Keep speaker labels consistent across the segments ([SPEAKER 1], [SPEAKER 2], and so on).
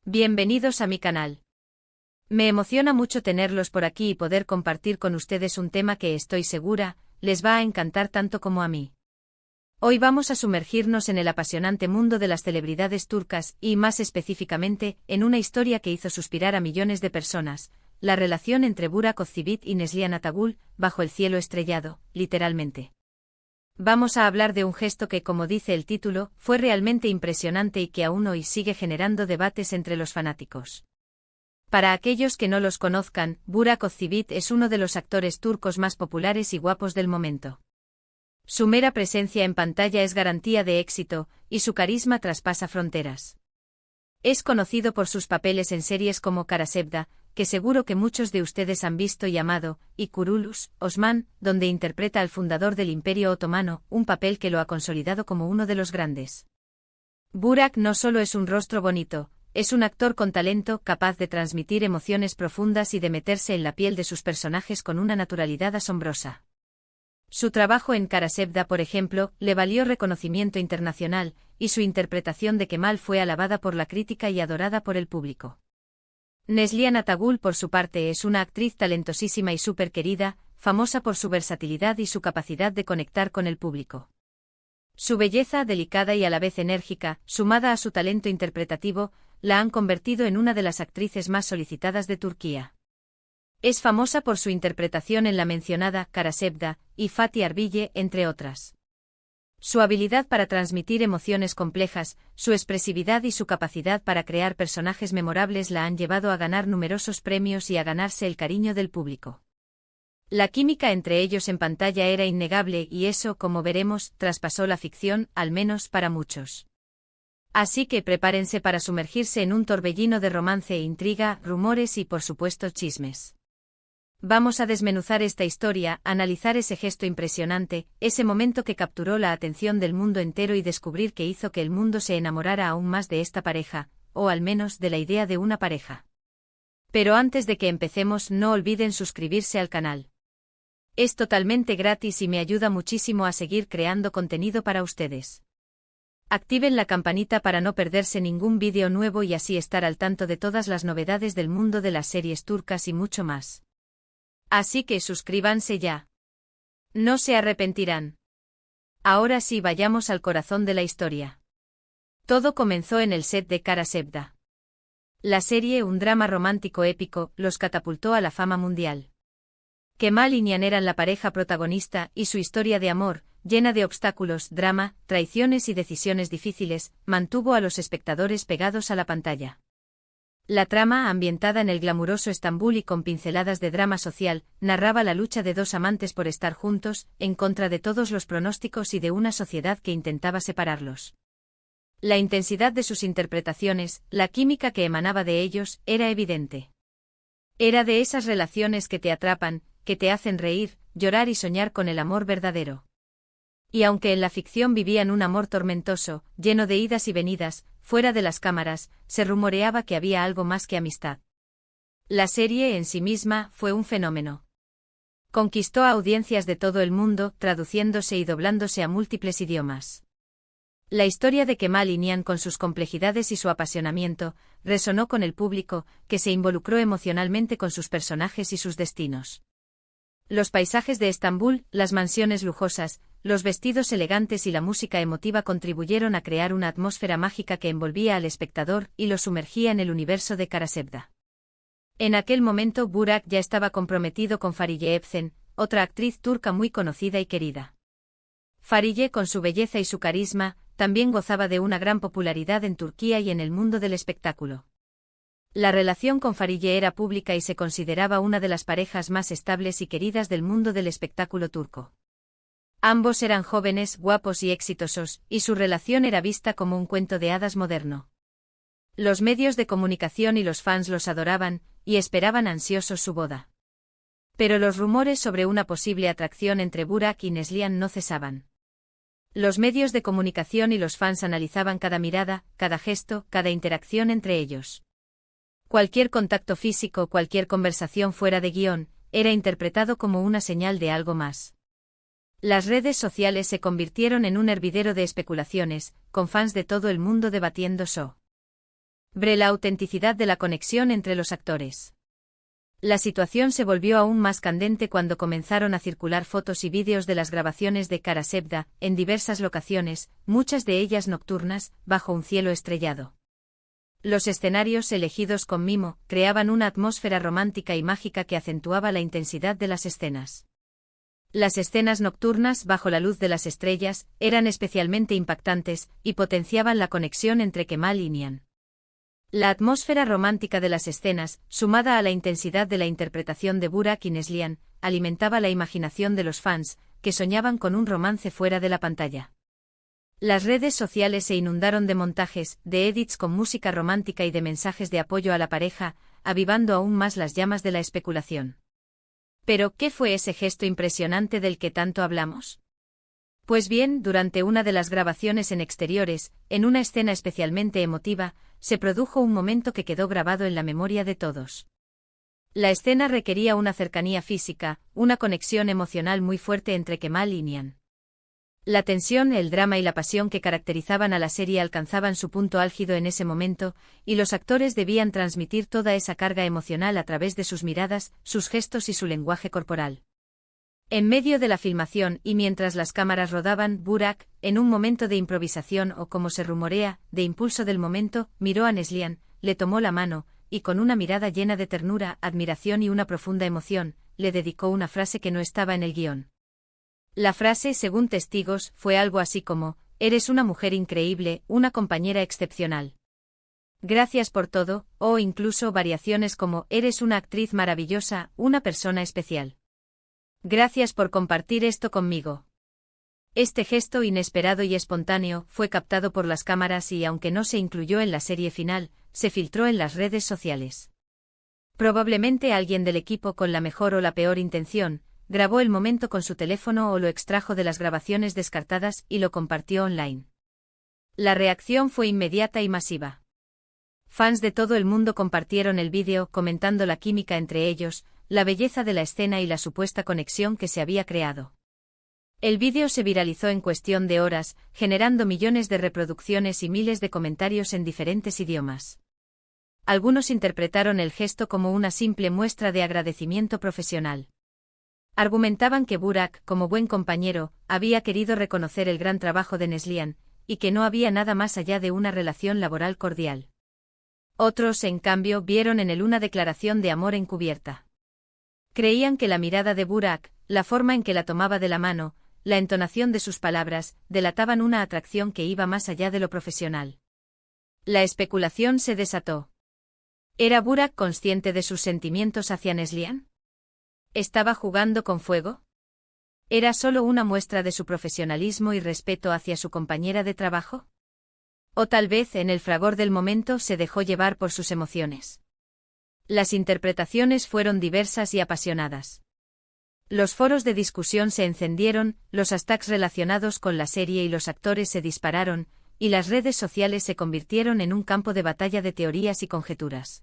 [SPEAKER 1] Bienvenidos a mi canal. Me emociona mucho tenerlos por aquí y poder compartir con ustedes un tema que estoy segura, les va a encantar tanto como a mí. Hoy vamos a sumergirnos en el apasionante mundo de las celebridades turcas y, más específicamente, en una historia que hizo suspirar a millones de personas, la relación entre Burak Özçivit y Neslihan Atagül, bajo el cielo estrellado, literalmente. Vamos a hablar de un gesto que, como dice el título, fue realmente impresionante y que aún hoy sigue generando debates entre los fanáticos. Para aquellos que no los conozcan, Burak Özçivit es uno de los actores turcos más populares y guapos del momento. Su mera presencia en pantalla es garantía de éxito, y su carisma traspasa fronteras. Es conocido por sus papeles en series como Kara Sevda, que seguro que muchos de ustedes han visto y amado, y Kurtuluş, Osman, donde interpreta al fundador del Imperio Otomano, un papel que lo ha consolidado como uno de los grandes. Burak no solo es un rostro bonito, es un actor con talento capaz de transmitir emociones profundas y de meterse en la piel de sus personajes con una naturalidad asombrosa. Su trabajo en Kara Sevda, por ejemplo, le valió reconocimiento internacional, y su interpretación de Kemal fue alabada por la crítica y adorada por el público. Neslihan Atagül, por su parte, es una actriz talentosísima y súper querida, famosa por su versatilidad y su capacidad de conectar con el público. Su belleza, delicada y a la vez enérgica, sumada a su talento interpretativo, la han convertido en una de las actrices más solicitadas de Turquía. Es famosa por su interpretación en la mencionada Kara Sevda y Fatih Arville, entre otras. Su habilidad para transmitir emociones complejas, su expresividad y su capacidad para crear personajes memorables la han llevado a ganar numerosos premios y a ganarse el cariño del público. La química entre ellos en pantalla era innegable y eso, como veremos, traspasó la ficción, al menos para muchos. Así que prepárense para sumergirse en un torbellino de romance e intriga, rumores y, por supuesto, chismes. Vamos a desmenuzar esta historia, analizar ese gesto impresionante, ese momento que capturó la atención del mundo entero y descubrir qué hizo que el mundo se enamorara aún más de esta pareja, o al menos de la idea de una pareja. Pero antes de que empecemos, no olviden suscribirse al canal. Es totalmente gratis y me ayuda muchísimo a seguir creando contenido para ustedes. Activen la campanita para no perderse ningún vídeo nuevo y así estar al tanto de todas las novedades del mundo de las series turcas y mucho más. Así que suscríbanse ya. No se arrepentirán. Ahora sí, vayamos al corazón de la historia. Todo comenzó en el set de Kara Sevda. La serie, un drama romántico épico, los catapultó a la fama mundial. Kemal y Nihan eran la pareja protagonista y su historia de amor, llena de obstáculos, drama, traiciones y decisiones difíciles, mantuvo a los espectadores pegados a la pantalla. La trama, ambientada en el glamuroso Estambul y con pinceladas de drama social, narraba la lucha de dos amantes por estar juntos, en contra de todos los pronósticos y de una sociedad que intentaba separarlos. La intensidad de sus interpretaciones, la química que emanaba de ellos, era evidente. Era de esas relaciones que te atrapan, que te hacen reír, llorar y soñar con el amor verdadero. Y aunque en la ficción vivían un amor tormentoso, lleno de idas y venidas, fuera de las cámaras, se rumoreaba que había algo más que amistad. La serie en sí misma fue un fenómeno. Conquistó a audiencias de todo el mundo, traduciéndose y doblándose a múltiples idiomas. La historia de Kemal y Nihan, con sus complejidades y su apasionamiento, resonó con el público, que se involucró emocionalmente con sus personajes y sus destinos. Los paisajes de Estambul, las mansiones lujosas, los vestidos elegantes y la música emotiva contribuyeron a crear una atmósfera mágica que envolvía al espectador y lo sumergía en el universo de Kara Sevda. En aquel momento Burak ya estaba comprometido con Fariye Evcen, otra actriz turca muy conocida y querida. Fariye, con su belleza y su carisma, también gozaba de una gran popularidad en Turquía y en el mundo del espectáculo. La relación con Fariye era pública y se consideraba una de las parejas más estables y queridas del mundo del espectáculo turco. Ambos eran jóvenes, guapos y exitosos, y su relación era vista como un cuento de hadas moderno. Los medios de comunicación y los fans los adoraban, y esperaban ansiosos su boda. Pero los rumores sobre una posible atracción entre Burak y Neslihan no cesaban. Los medios de comunicación y los fans analizaban cada mirada, cada gesto, cada interacción entre ellos. Cualquier contacto físico, cualquier conversación fuera de guión, era interpretado como una señal de algo más. Las redes sociales se convirtieron en un hervidero de especulaciones, con fans de todo el mundo debatiendo La autenticidad de la conexión entre los actores. La situación se volvió aún más candente cuando comenzaron a circular fotos y vídeos de las grabaciones de Kara Sevda, en diversas locaciones, muchas de ellas nocturnas, bajo un cielo estrellado. Los escenarios elegidos con mimo creaban una atmósfera romántica y mágica que acentuaba la intensidad de las escenas. Las escenas nocturnas bajo la luz de las estrellas eran especialmente impactantes y potenciaban la conexión entre Kemal y Nihan. La atmósfera romántica de las escenas, sumada a la intensidad de la interpretación de Burak y Neslihan, alimentaba la imaginación de los fans, que soñaban con un romance fuera de la pantalla. Las redes sociales se inundaron de montajes, de edits con música romántica y de mensajes de apoyo a la pareja, avivando aún más las llamas de la especulación. Pero, ¿qué fue ese gesto impresionante del que tanto hablamos? Pues bien, durante una de las grabaciones en exteriores, en una escena especialmente emotiva, se produjo un momento que quedó grabado en la memoria de todos. La escena requería una cercanía física, una conexión emocional muy fuerte entre Kemal y Nihan. La tensión, el drama y la pasión que caracterizaban a la serie alcanzaban su punto álgido en ese momento, y los actores debían transmitir toda esa carga emocional a través de sus miradas, sus gestos y su lenguaje corporal. En medio de la filmación y mientras las cámaras rodaban, Burak, en un momento de improvisación o como se rumorea, de impulso del momento, miró a Neslihan, le tomó la mano, y con una mirada llena de ternura, admiración y una profunda emoción, le dedicó una frase que no estaba en el guión. La frase, según testigos, fue algo así como: «Eres una mujer increíble, una compañera excepcional. Gracias por todo», o incluso variaciones como: «Eres una actriz maravillosa, una persona especial. Gracias por compartir esto conmigo». Este gesto inesperado y espontáneo fue captado por las cámaras y, aunque no se incluyó en la serie final, se filtró en las redes sociales. Probablemente alguien del equipo, con la mejor o la peor intención, grabó el momento con su teléfono o lo extrajo de las grabaciones descartadas y lo compartió online. La reacción fue inmediata y masiva. Fans de todo el mundo compartieron el vídeo, comentando la química entre ellos, la belleza de la escena y la supuesta conexión que se había creado. El vídeo se viralizó en cuestión de horas, generando millones de reproducciones y miles de comentarios en diferentes idiomas. Algunos interpretaron el gesto como una simple muestra de agradecimiento profesional. Argumentaban que Burak, como buen compañero, había querido reconocer el gran trabajo de Neslihan, y que no había nada más allá de una relación laboral cordial. Otros, en cambio, vieron en él una declaración de amor encubierta. Creían que la mirada de Burak, la forma en que la tomaba de la mano, la entonación de sus palabras, delataban una atracción que iba más allá de lo profesional. La especulación se desató. ¿Era Burak consciente de sus sentimientos hacia Neslihan? ¿Estaba jugando con fuego? ¿Era solo una muestra de su profesionalismo y respeto hacia su compañera de trabajo? ¿O tal vez, en el fragor del momento, se dejó llevar por sus emociones? Las interpretaciones fueron diversas y apasionadas. Los foros de discusión se encendieron, los hashtags relacionados con la serie y los actores se dispararon, y las redes sociales se convirtieron en un campo de batalla de teorías y conjeturas.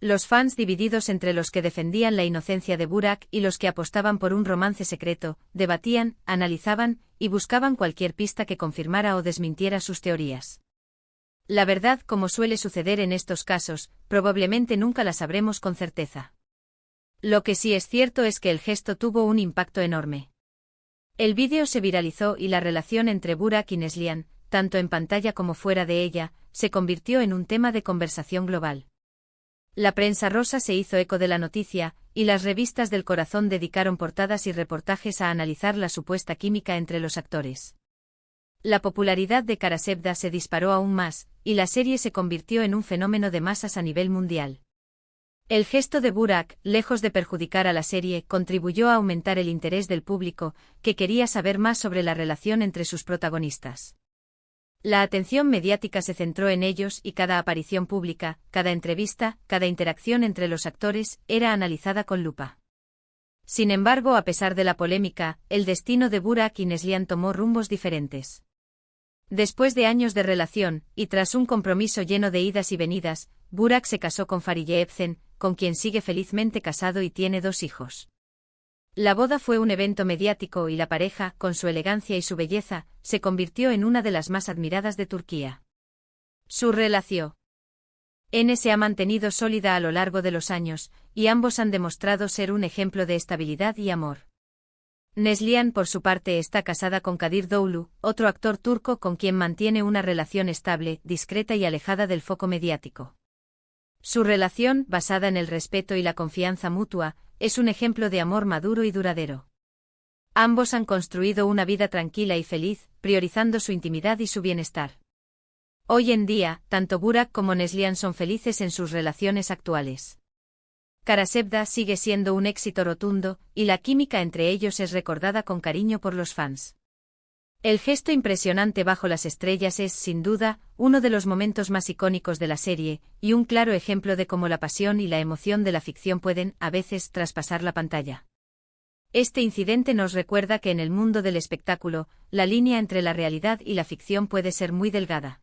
[SPEAKER 1] Los fans, divididos entre los que defendían la inocencia de Burak y los que apostaban por un romance secreto, debatían, analizaban y buscaban cualquier pista que confirmara o desmintiera sus teorías. La verdad, como suele suceder en estos casos, probablemente nunca la sabremos con certeza. Lo que sí es cierto es que el gesto tuvo un impacto enorme. El vídeo se viralizó y la relación entre Burak y Neslihan, tanto en pantalla como fuera de ella, se convirtió en un tema de conversación global. La prensa rosa se hizo eco de la noticia, y las revistas del corazón dedicaron portadas y reportajes a analizar la supuesta química entre los actores. La popularidad de Kara Sevda se disparó aún más, y la serie se convirtió en un fenómeno de masas a nivel mundial. El gesto de Burak, lejos de perjudicar a la serie, contribuyó a aumentar el interés del público, que quería saber más sobre la relación entre sus protagonistas. La atención mediática se centró en ellos y cada aparición pública, cada entrevista, cada interacción entre los actores, era analizada con lupa. Sin embargo, a pesar de la polémica, el destino de Burak y Neslihan tomó rumbos diferentes. Después de años de relación, y tras un compromiso lleno de idas y venidas, Burak se casó con Fariye Evcen, con quien sigue felizmente casado y tiene 2 hijos. La boda fue un evento mediático y la pareja, con su elegancia y su belleza, se convirtió en una de las más admiradas de Turquía. Su relación N se ha mantenido sólida a lo largo de los años, y ambos han demostrado ser un ejemplo de estabilidad y amor. Neslihan, por su parte, está casada con Kadir Doğulu, otro actor turco con quien mantiene una relación estable, discreta y alejada del foco mediático. Su relación, basada en el respeto y la confianza mutua, es un ejemplo de amor maduro y duradero. Ambos han construido una vida tranquila y feliz, priorizando su intimidad y su bienestar. Hoy en día, tanto Burak como Neslihan son felices en sus relaciones actuales. Karasevda sigue siendo un éxito rotundo, y la química entre ellos es recordada con cariño por los fans. El gesto impresionante bajo las estrellas es, sin duda, uno de los momentos más icónicos de la serie, y un claro ejemplo de cómo la pasión y la emoción de la ficción pueden, a veces, traspasar la pantalla. Este incidente nos recuerda que en el mundo del espectáculo, la línea entre la realidad y la ficción puede ser muy delgada.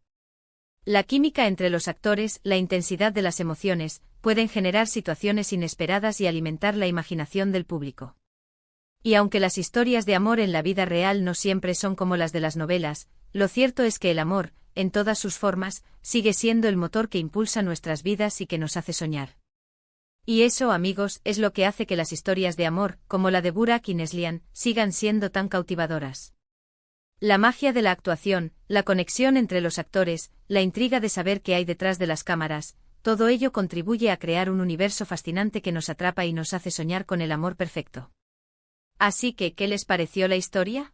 [SPEAKER 1] La química entre los actores, la intensidad de las emociones, pueden generar situaciones inesperadas y alimentar la imaginación del público. Y aunque las historias de amor en la vida real no siempre son como las de las novelas, lo cierto es que el amor, en todas sus formas, sigue siendo el motor que impulsa nuestras vidas y que nos hace soñar. Y eso, amigos, es lo que hace que las historias de amor, como la de Burak y Neslihan, sigan siendo tan cautivadoras. La magia de la actuación, la conexión entre los actores, la intriga de saber qué hay detrás de las cámaras, todo ello contribuye a crear un universo fascinante que nos atrapa y nos hace soñar con el amor perfecto. Así que, ¿qué les pareció la historia?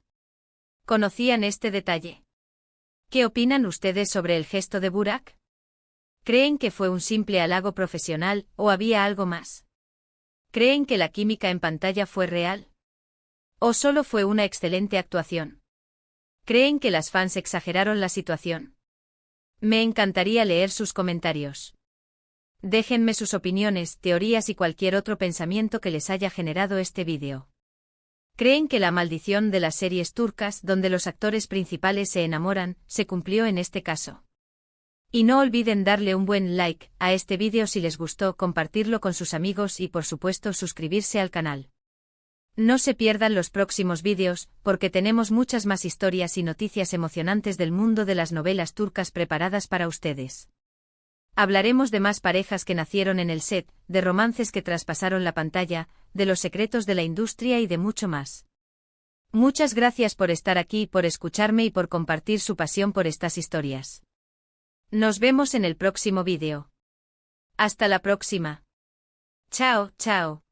[SPEAKER 1] ¿Conocían este detalle? ¿Qué opinan ustedes sobre el gesto de Burak? ¿Creen que fue un simple halago profesional o había algo más? ¿Creen que la química en pantalla fue real? ¿O solo fue una excelente actuación? ¿Creen que las fans exageraron la situación? Me encantaría leer sus comentarios. Déjenme sus opiniones, teorías y cualquier otro pensamiento que les haya generado este vídeo. ¿Creen que la maldición de las series turcas donde los actores principales se enamoran, se cumplió en este caso? Y no olviden darle un buen like a este vídeo si les gustó, compartirlo con sus amigos y por supuesto suscribirse al canal. No se pierdan los próximos vídeos, porque tenemos muchas más historias y noticias emocionantes del mundo de las novelas turcas preparadas para ustedes. Hablaremos de más parejas que nacieron en el set, de romances que traspasaron la pantalla, de los secretos de la industria y de mucho más. Muchas gracias por estar aquí, por escucharme y por compartir su pasión por estas historias. Nos vemos en el próximo vídeo. Hasta la próxima. Chao, chao.